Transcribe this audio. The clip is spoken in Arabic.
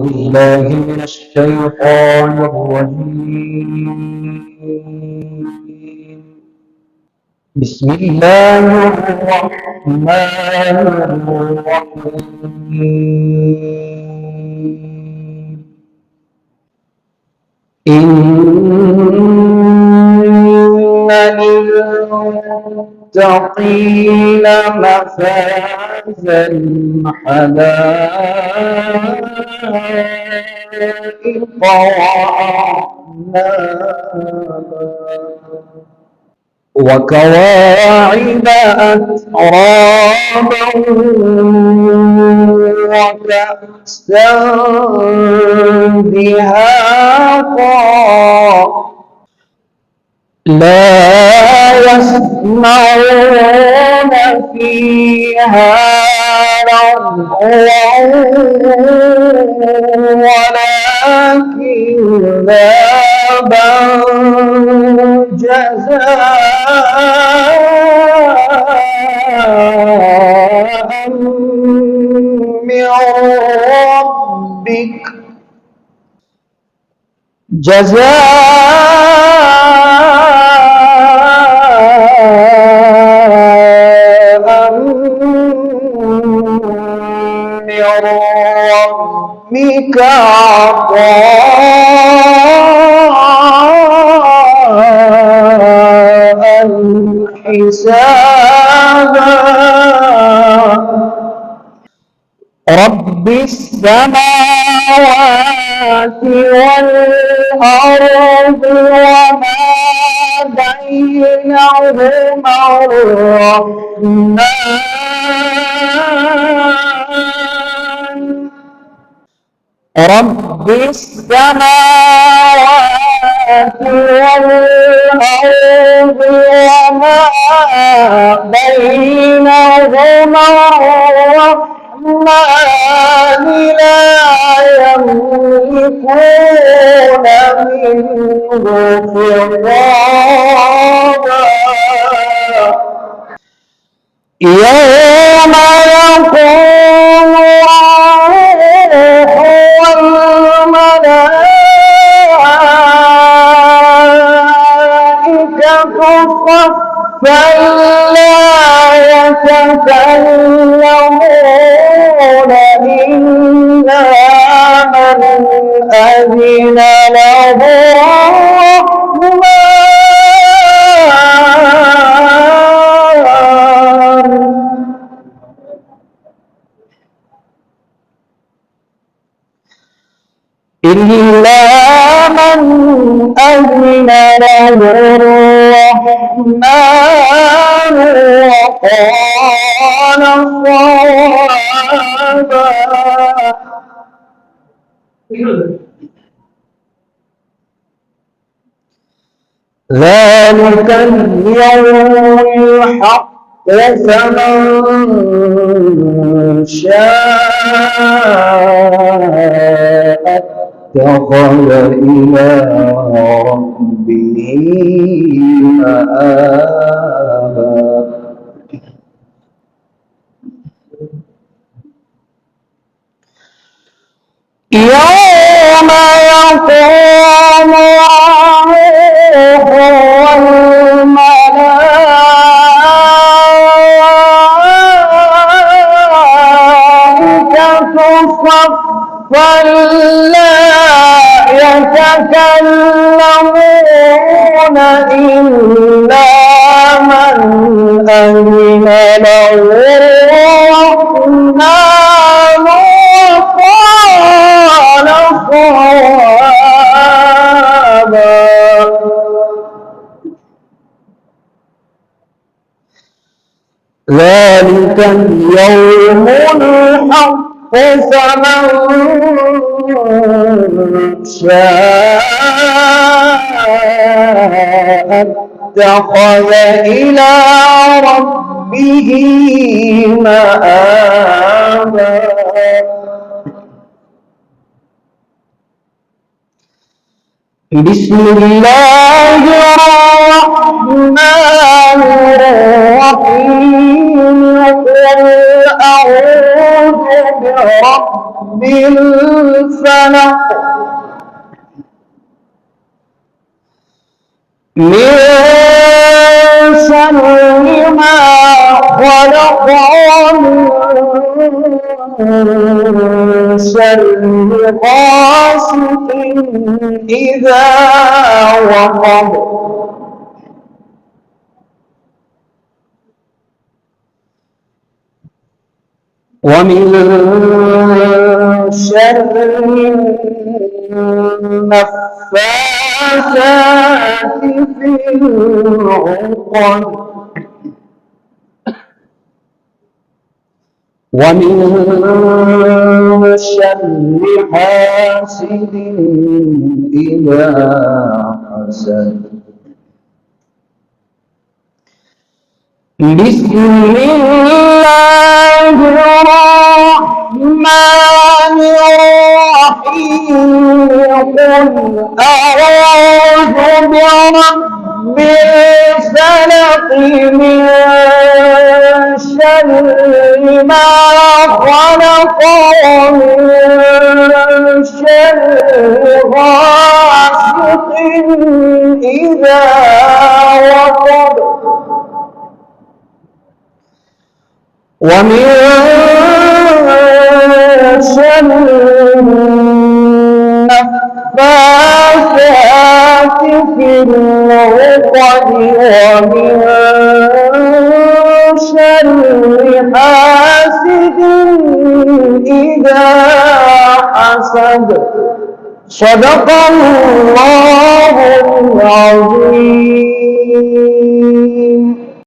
بالله من الشيطان الرجيم. بسم الله الرحمن الرحيم. إن للمتقين مفازا حدائق وكواعب أترابا وكأسا دهاقا لا يسمعون فيها لغوا ولا كذابا جزاء من ربك عطاء حسابا رب السماوات والأرض وما بينهما الرحمن رب السماوات والأرض وما بينهما الرحمن لا يملكون منه خطابا يوم يقوم الروح والملائكة صفا لا يتكلمون إلا من أذن له إلا من أذن له الرحمن وقال صوابا ذلك اليوم الحق فمن شاء اتخذ إلى ربه مآبا يوم يقوم الروح والملائكة صفا لا يتكلمون إلا من أذن له الرحمن وقال صوابا ذلك اليوم الحق فمن شاء اتخذ إلى ربه مآبا بسم الله الرحمن الرحيم قل أعوذ برب الفلق من شر ما خلق ومن شر غاسق إذا وقب ومن شر النفاثات في العقد ومن شر حاسد إذا حسد بسم الله الرحمن الرحيم قل أعوذ برب الفلق من شر ما خلق ومن شر غاسق إذا وقب ومن شر النفاثات في العقد ومن شر حاسد إذا حسد صدق الله العظيم.